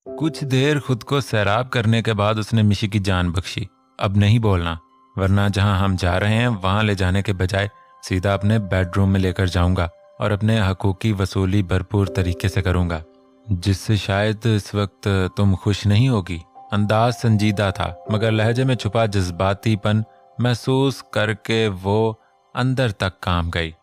कुछ देर खुद को सैराब करने के बाद उसने मिशी की जान बख्शी। अब नहीं बोलना, वरना जहां हम जा रहे हैं वहां ले जाने के बजाय सीधा अपने बेडरूम में लेकर जाऊंगा और अपने हकूक की वसूली भरपूर तरीके से करूंगा, जिससे शायद इस वक्त तुम खुश नहीं होगी। अंदाज संजीदा था मगर लहजे में छुपा जज्बातीपन महसूस करके वो अंदर तक काम गई।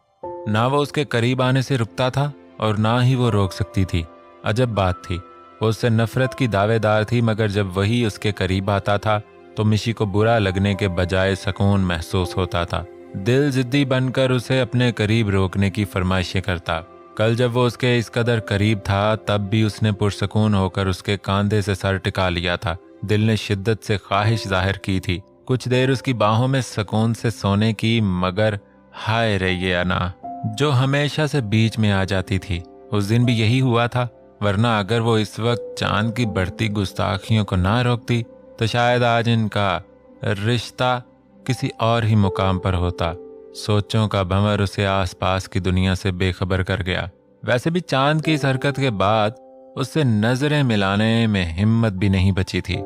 ना वो उसके करीब आने से रुकता था और ना ही वो रोक सकती थी। अजब बात थी, वो उससे नफरत की दावेदार थी मगर जब वही उसके करीब आता था तो मिशी को बुरा लगने के बजाय सुकून महसूस होता था। दिल जिद्दी बनकर उसे अपने करीब रोकने की फरमाइशें करता। कल जब वो उसके इस कदर करीब था तब भी उसने पुरसकून होकर उसके कांधे से सर टिका लिया था। दिल ने शिद्दत से ख्वाहिश जाहिर की थी कुछ देर उसकी बाहों में सुकून से सोने की, मगर हाय रे ये अना जो हमेशा से बीच में आ जाती थी। उस दिन भी यही हुआ था, वरना अगर वो इस वक्त चांद की बढ़ती गुस्ताखियों को ना रोकती तो शायद आज इनका रिश्ता किसी और ही मुकाम पर होता। सोचों का भंवर उसे आसपास की दुनिया से बेखबर कर गया। वैसे भी चांद की इस हरकत के बाद उससे नजरें मिलाने में हिम्मत भी नहीं बची थी,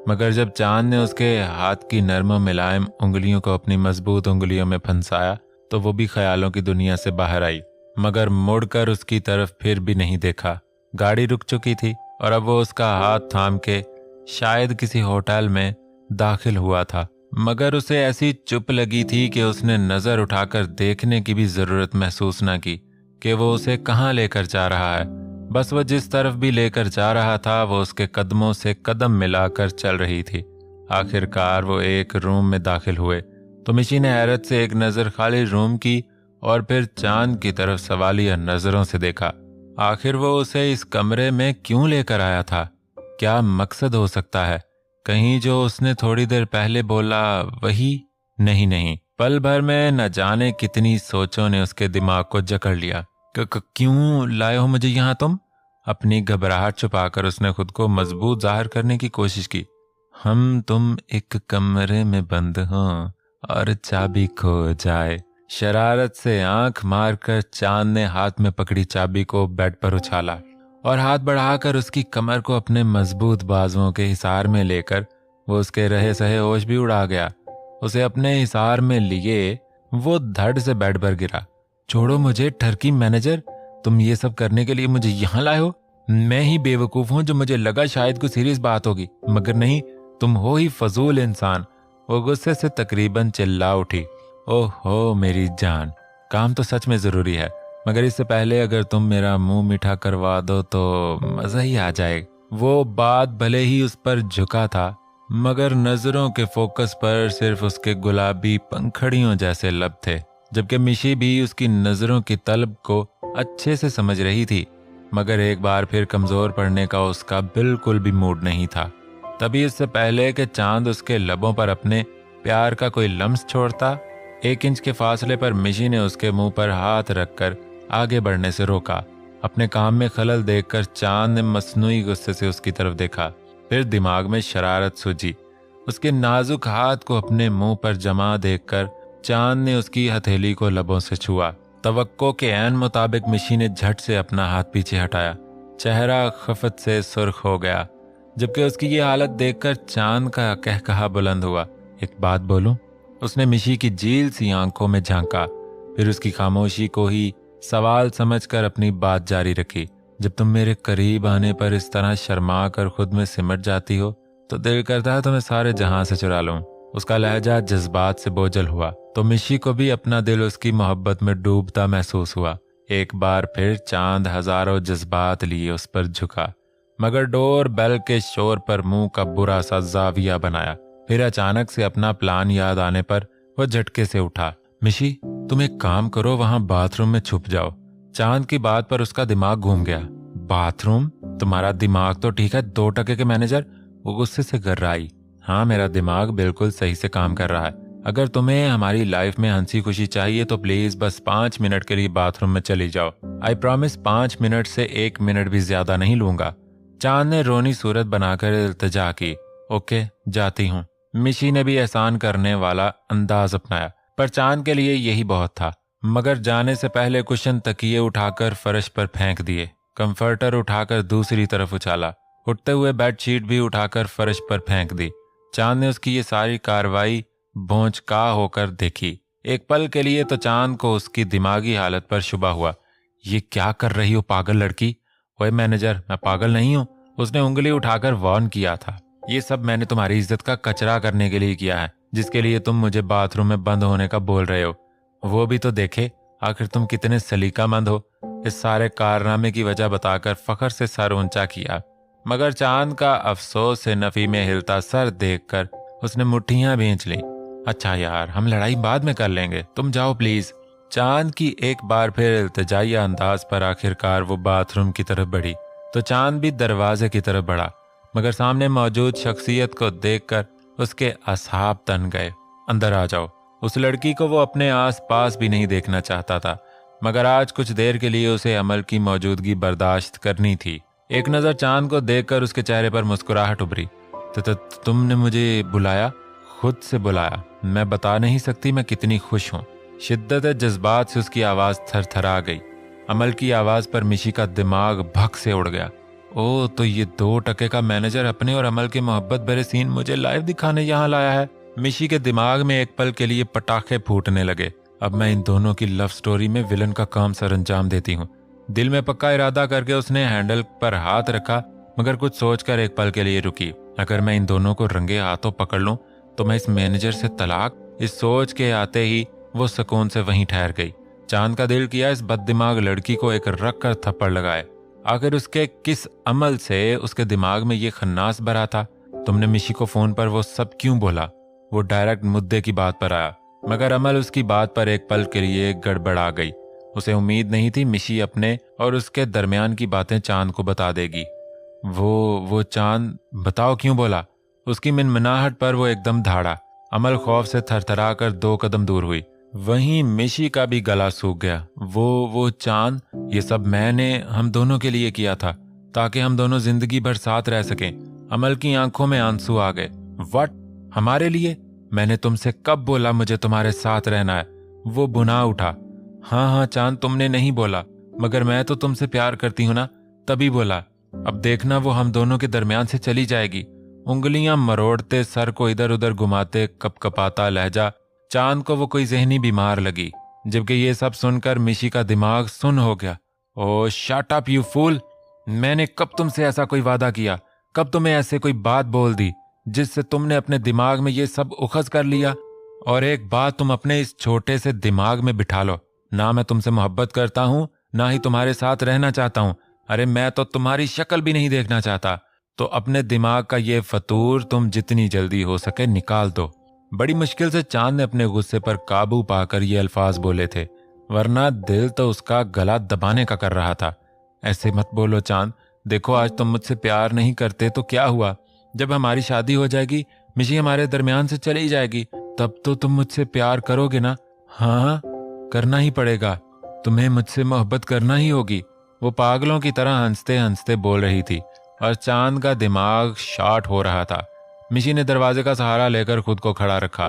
मगर जब चांद ने उसके हाथ की नरम मुलायम उंगलियों को अपनी मजबूत उंगलियों में फंसाया तो वो भी ख्यालों की दुनिया से बाहर आई, मगर मुड़कर उसकी तरफ फिर भी नहीं देखा। गाड़ी रुक चुकी थी और अब वो उसका हाथ थाम के शायद किसी होटल में दाखिल हुआ था, मगर उसे ऐसी चुप लगी थी कि उसने नजर उठाकर देखने की भी जरूरत महसूस न की कि वो उसे कहाँ लेकर जा रहा है। बस वो जिस तरफ भी लेकर जा रहा था वो उसके कदमों से कदम मिलाकर चल रही थी। आखिरकार वो एक रूम में दाखिल हुए तो मिशी ने हैरत से एक नजर खाली रूम की और फिर चांद की तरफ सवालिया नजरों से देखा। आखिर वो उसे इस कमरे में क्यों लेकर आया था? क्या मकसद हो सकता है? कहीं जो उसने थोड़ी देर पहले बोला वही? नहीं, पल भर में न जाने कितनी सोचों ने उसके दिमाग को जकड़ लिया। क्यों लाए हो मुझे यहाँ तुम? अपनी घबराहट छुपाकर उसने खुद को मजबूत जाहिर करने की कोशिश की। तुम एक कमरे में बंद हो और चाबी खो जाए। शरारत से आंख मारकर चांद ने हाथ में पकड़ी चाबी को बेड पर उछाला और हाथ बढ़ाकर उसकी कमर को अपने मजबूत बाजुओं के हिसार में लेकर वो उसके रहे सहे होश भी उड़ा गया। उसे अपने हिसार में लिए वो धड़ से बेड पर गिरा। छोड़ो मुझे ठरकी मैनेजर, तुम ये सब करने के लिए मुझे यहाँ लाए हो? मैं ही बेवकूफ हूँ जो मुझे लगा शायद कोई सीरियस बात होगी, मगर नहीं, तुम हो ही फजूल इंसान। वो गुस्से से तकरीबन चिल्ला उठी। ओहो मेरी जान, काम तो सच में जरूरी है, मगर इससे पहले अगर तुम मेरा मुंह मीठा करवा दो तो मजा ही आ जाए। वो बात भले ही उस पर झुका था, मगर नजरों के फोकस पर सिर्फ उसके गुलाबी पंखड़ियों जैसे लब थे, जबकि मिशी भी उसकी नजरों की तलब को अच्छे से समझ रही थी, मगर एक बार फिर कमजोर पड़ने का उसका बिल्कुल भी मूड नहीं था। तभी इससे पहले कि चांद उसके लबों पर अपने प्यार का कोई लम्स छोड़ता, 1 इंच के फासले पर मिशी ने उसके मुंह पर हाथ रखकर आगे बढ़ने से रोका। अपने काम में खलल देखकर चांद ने मसनूई गुस्से से उसकी तरफ देखा। फिर दिमाग में शरारत सूझी। उसके नाजुक हाथ को अपने मुंह पर जमा देखकर चांद ने उसकी हथेली को लबों से छुआ। तवक्को के ऐन मुताबिक मिशी ने झट से अपना हाथ पीछे हटाया। चेहरा खफत से सुर्ख हो गया, जबकि उसकी ये हालत देखकर चांद का कहकहा बुलंद हुआ। एक बात बोलूं? उसने मिशी की झील सी आंखों में झांका, फिर उसकी खामोशी को ही सवाल समझकर अपनी बात जारी रखी। जब तुम मेरे करीब आने पर इस तरह शर्मा कर खुद में सिमट जाती हो तो दिल करता है तुम्हें सारे जहां से चुरा लूं। उसका लहजा जज्बात से बोझल हुआ तो मिशी को भी अपना दिल उसकी मोहब्बत में डूबता महसूस हुआ। एक बार फिर चांद हजारों जज्बात लिए उस पर झुका, मगर डोर बेल के शोर पर मुंह का बुरा सा जाविया बनाया। फिर अचानक से अपना प्लान याद आने पर वो झटके से उठा। मिशी, तुम एक काम करो, वहां बाथरूम में छुप जाओ। चांद की बात पर उसका दिमाग घूम गया। बाथरूम? तुम्हारा दिमाग तो ठीक है 2% के मैनेजर, वो गुस्से से गर्राई। हाँ, मेरा दिमाग बिल्कुल सही से काम कर रहा है। अगर तुम्हें हमारी लाइफ में हंसी खुशी चाहिए तो प्लीज बस 5 मिनट के लिए बाथरूम में चली जाओ। आई प्रॉमिस 5 मिनट से 1 मिनट भी ज्यादा नहीं लूंगा। चांद ने रोनी सूरत बनाकर इल्तिजा की। ओके, जाती हूँ। मिशी ने भी एहसान करने वाला अंदाज अपनाया, पर चांद के लिए यही बहुत था। मगर जाने से पहले कुशन तकिए उठाकर फर्श पर फेंक दिए, कंफर्टर उठाकर दूसरी तरफ उछाला उठते हुए बेडशीट भी उठाकर फर्श पर फेंक दी। चांद ने उसकी ये सारी कार्रवाई भौंचका होकर देखी। एक पल के लिए तो चांद को उसकी दिमागी हालत पर शुबा हुआ। ये क्या कर रही हो पागल लड़की? ओए मैनेजर, मैं पागल नहीं हूं, उसने उंगली उठाकर वार्न किया था। ये सब मैंने तुम्हारी इज्जत का कचरा करने के लिए किया है, जिसके लिए तुम मुझे बाथरूम में बंद होने का बोल रहे हो। वो भी तो देखे आखिर तुम कितने सलीकामंद हो। इस सारे कारनामे की वजह बताकर फखर से सर ऊंचा किया, मगर चांद का अफसोस से नफी में हिलता सर देखकर उसने मुट्ठियां भींच ली। अच्छा यार, हम लड़ाई बाद में कर लेंगे, तुम जाओ प्लीज। चांद की एक बार फिर इल्तिजाई अंदाज पर आखिरकार वो बाथरूम की तरफ बढ़ी तो चांद भी दरवाजे की तरफ बढ़ा, मगर सामने मौजूद शख्सियत को देखकर उसके असहाब तन गए। अंदर आ जाओ। उस लड़की को वो अपने आस पास भी नहीं देखना चाहता था, मगर आज कुछ देर के लिए उसे अमल की मौजूदगी बर्दाश्त करनी थी। एक नजर चांद को देखकर उसके चेहरे पर मुस्कुराहट उभरी। तो तुमने मुझे बुलाया? खुद से बुलाया। मैं बता नहीं सकती मैं कितनी खुश हूँ। शिद्दत जज्बात से उसकी आवाज थरथरा गई। अमल की आवाज पर मिशी का दिमाग भक से उड़ गया। ओ, तो ये 2 टके का मैनेजर अपने और अमल के मोहब्बत भरे सीन मुझे लाइव दिखाने यहाँ लाया है। मिशी के दिमाग में एक पल के लिए पटाखे फूटने लगे। अब मैं इन दोनों की लव स्टोरी में विलन का काम सर अंजाम देती हूँ। दिल में पक्का इरादा करके उसने हैंडल पर हाथ रखा, मगर कुछ सोचकर एक पल के लिए रुकी। अगर मैं इन दोनों को रंगे हाथों पकड़ लूं तो मैं इस मैनेजर से तलाक। इस सोच के आते ही वो सुकून से वहीं ठहर गई। चांद का दिल किया इस बददिमाग लड़की को एक रख कर थप्पड़ लगाए। आखिर उसके किस अमल से उसके दिमाग में ये खन्नास भरा था? तुमने मिशी को फोन पर वो सब क्यों बोला? वो डायरेक्ट मुद्दे की बात पर आया, मगर अमल उसकी बात पर एक पल के लिए गड़बड़ा गई। उसे उम्मीद नहीं थी मिशी अपने और उसके दरमियान की बातें चांद को बता देगी। वो चांद, बताओ क्यों बोला? उसकी मिनमिनाहट पर वो एकदम धाड़ा। अमल खौफ से थरथरा कर 2 कदम दूर हुई। वहीं मिशी का भी गला सूख गया। वो चांद, ये सब मैंने हम दोनों के लिए किया था, ताकि हम दोनों जिंदगी भर साथ रह सकें। अमल की आंखों में आंसू आ गए। व्हाट? हमारे लिए? मैंने तुमसे कब बोला मुझे तुम्हारे साथ रहना है? वो भुना उठा। हाँ चांद, तुमने नहीं बोला, मगर मैं तो तुमसे प्यार करती हूं ना, तभी बोला। अब देखना वो हम दोनों के दरमियान से चली जाएगी। उंगलियां मरोड़ते, सर को इधर उधर घुमाते, कपकपाता लहजा चांद को वो कोई जहनी बीमार लगी। जबकि ये सब सुनकर मिशी का दिमाग सुन हो गया। ओ शट अप यू फूल! मैंने कब तुमसे ऐसा कोई वादा किया? कब तुम्हें ऐसे कोई बात बोल दी जिससे तुमने अपने दिमाग में ये सब उखज कर लिया? और एक बात तुम अपने इस छोटे से दिमाग में बिठा लो, ना मैं तुमसे मोहब्बत करता हूं, ना ही तुम्हारे साथ रहना चाहता हूं। अरे मैं तो तुम्हारी शक्ल भी नहीं देखना चाहता। तो अपने दिमाग का ये फतूर तुम जितनी जल्दी हो सके निकाल दो। बड़ी मुश्किल से चांद ने अपने गुस्से पर काबू पाकर ये अल्फाज बोले थे, वरना दिल तो उसका गला दबाने का कर रहा था। ऐसे मत बोलो चांद। देखो, आज तुम मुझसे प्यार नहीं करते तो क्या हुआ? जब हमारी शादी हो जाएगी, मिशी हमारे दरमियान से चली जाएगी, तब तो तुम मुझसे प्यार करोगे ना? हाँ, करना ही पड़ेगा। तुम्हें मुझसे मोहब्बत करना ही होगी। वो पागलों की तरह हंसते हंसते बोल रही थी और चांद का दिमाग शॉर्ट हो रहा था। मिशी ने दरवाजे का सहारा लेकर खुद को खड़ा रखा।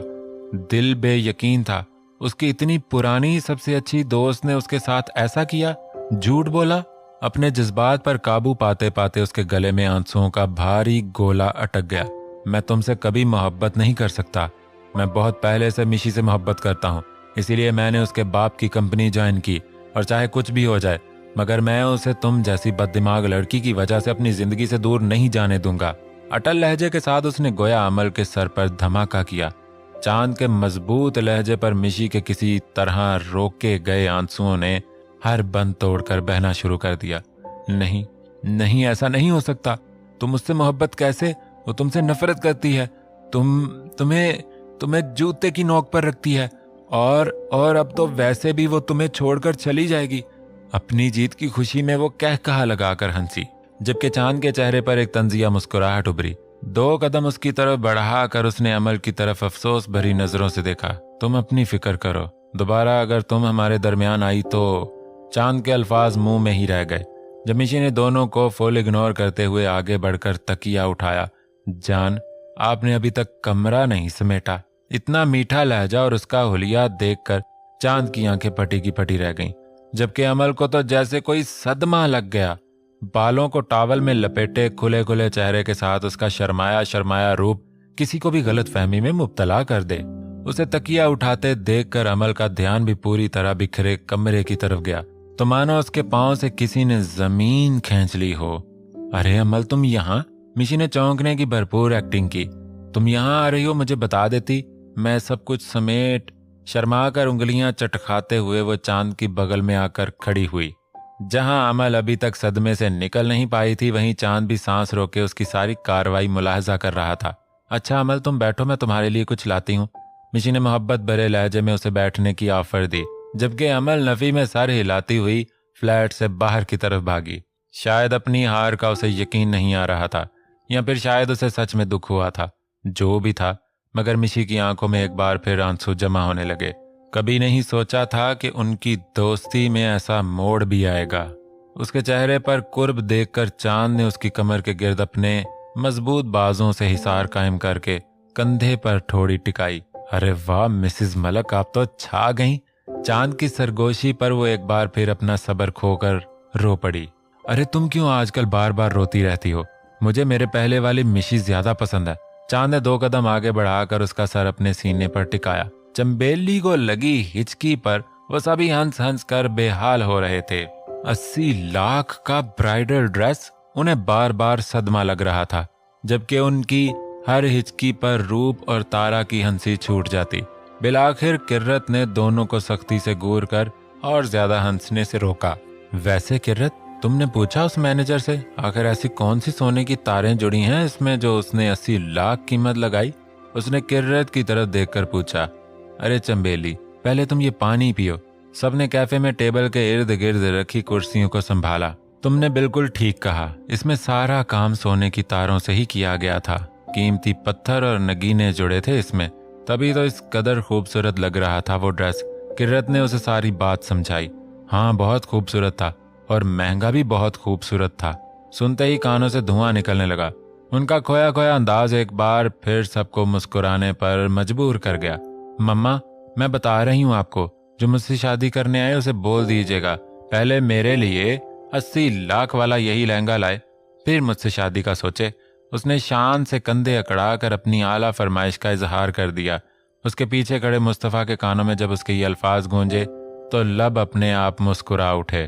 दिल बेयकीन था, उसकी इतनी पुरानी सबसे अच्छी दोस्त ने उसके साथ ऐसा किया, झूठ बोला। अपने जज्बात पर काबू पाते पाते उसके गले में आंसुओं का भारी गोला अटक गया। मैं तुमसे कभी मोहब्बत नहीं कर सकता। मैं बहुत पहले से मिशी से मोहब्बत करता हूँ, इसीलिए मैंने उसके बाप की कंपनी ज्वाइन की। और चाहे कुछ भी हो जाए, मगर मैं उसे तुम जैसी बददिमाग लड़की की वजह से अपनी जिंदगी से दूर नहीं जाने दूंगा। अटल लहजे के साथ उसने गोया अमल के सर पर धमाका किया। चांद के मजबूत लहजे पर मिशी के किसी तरह रोके गए आंसुओं ने हर बंद तोड़कर बहना शुरू कर दिया। नहीं नहीं, ऐसा नहीं हो सकता। तुम मुझसे मोहब्बत कैसे? वो तुमसे नफरत करती है। तुम्हें जूते की नोक पर रखती है, और अब तो वैसे भी वो तुम्हें छोड़कर चली जाएगी। अपनी जीत की खुशी में वो कह कहा लगाकर हंसी, जबकि चांद के चेहरे पर एक तंजिया मुस्कुराहट उभरी। 2 कदम उसकी तरफ बढ़ाकर उसने अमल की तरफ अफसोस भरी नजरों से देखा। तुम अपनी फिक्र करो, दोबारा अगर तुम हमारे दरमियान आई तो। चांद के अल्फाज मुंह में ही रह गए जब मिशी ने दोनों को फुल इग्नोर करते हुए आगे बढ़कर तकिया उठाया। जान, आपने अभी तक कमरा नहीं समेटा। इतना मीठा लहजा और उसका हुलिया देखकर चांद की आंखें फटी की फटी रह गईं, जबकि अमल को तो जैसे कोई सदमा लग गया। बालों को टॉवल में लपेटे खुले खुले चेहरे के साथ उसका शर्माया शर्माया रूप किसी को भी गलतफहमी में मुब्तला कर दे। उसे तकिया उठाते देखकर अमल का ध्यान भी पूरी तरह बिखरे कमरे की तरफ गया, तो मानो उसके पांव से किसी ने जमीन खींच ली हो। अरे अमल, तुम यहाँ? मिशी ने चौंकने की भरपूर एक्टिंग की। तुम यहाँ आ रही हो मुझे बता देती, मैं सब कुछ समेट। शर्मा कर उंगलियां चटखाते हुए वो चांद की बगल में आकर खड़ी हुई। जहां अमल अभी तक सदमे से निकल नहीं पाई थी, वहीं चांद भी सांस रोके उसकी सारी कार्रवाई मुलाहजा कर रहा था। अच्छा अमल, तुम बैठो, मैं तुम्हारे लिए कुछ लाती हूँ। मिशी ने मोहब्बत भरे लहजे में उसे बैठने की ऑफर दी, जबकि अमल नफी में सर हिलाती हुई फ्लैट से बाहर की तरफ भागी। शायद अपनी हार का उसे यकीन नहीं आ रहा था, या फिर शायद उसे सच में दुख हुआ था। जो भी था, मगर मिशी की आंखों में एक बार फिर आंसू जमा होने लगे। कभी नहीं सोचा था कि उनकी दोस्ती में ऐसा मोड़ भी आएगा। उसके चेहरे पर कुर्ब देखकर चांद ने उसकी कमर के गिर्द अपने मजबूत बाजों से हिसार कायम करके कंधे पर ठोड़ी टिकाई। अरे वाह मिसेस मलक, आप तो छा गईं। चांद की सरगोशी पर वो एक बार फिर अपना सब्र खोकर रो पड़ी। अरे तुम क्यों आजकल बार बार रोती रहती हो? मुझे मेरे पहले वाली मिशी ज्यादा पसंद है। चांद ने 2 कदम आगे बढ़ाकर उसका सर अपने सीने पर टिकाया। चंबेली को लगी हिचकी पर वो सभी हंस हंस कर बेहाल हो रहे थे। 80 लाख का ब्राइडल ड्रेस उन्हें बार बार सदमा लग रहा था, जबकि उनकी हर हिचकी पर रूप और तारा की हंसी छूट जाती। बिलाखिर किर्रत ने दोनों को सख्ती से घूर कर और ज्यादा हंसने से रोका। वैसे किर्रत, तुमने पूछा उस मैनेजर से आखिर ऐसी कौन सी सोने की तारें जुड़ी हैं इसमें जो उसने 80 लाख कीमत लगाई? उसने किर्रत की तरफ देखकर पूछा। अरे चंबेली, पहले तुम ये पानी पियो। सबने कैफे में टेबल के इर्द गिर्द रखी कुर्सियों को संभाला। तुमने बिल्कुल ठीक कहा, इसमें सारा काम सोने की तारों से ही किया गया था। कीमती पत्थर और नगीने जुड़े थे इसमें, तभी तो इस कदर खूबसूरत लग रहा था वो ड्रेस। किर्रत ने उसे सारी बात समझाई। हाँ, बहुत खूबसूरत था और महंगा भी बहुत खूबसूरत था। सुनते ही कानों से धुआं निकलने लगा। उनका खोया खोया अंदाज एक बार फिर सबको मुस्कुराने पर मजबूर कर गया। मम्मा, मैं बता रही हूँ आपको, जो मुझसे शादी करने आए उसे बोल दीजिएगा पहले मेरे लिए 80 लाख वाला यही लहंगा लाए, फिर मुझसे शादी का सोचे। उसने शान से कंधे अकड़ाकर अपनी आला फरमाइश का इजहार कर दिया। उसके पीछे खड़े मुस्तफ़ा के कानों में जब उसके ये अल्फाज गूंजे तो लब अपने आप मुस्कुरा उठे।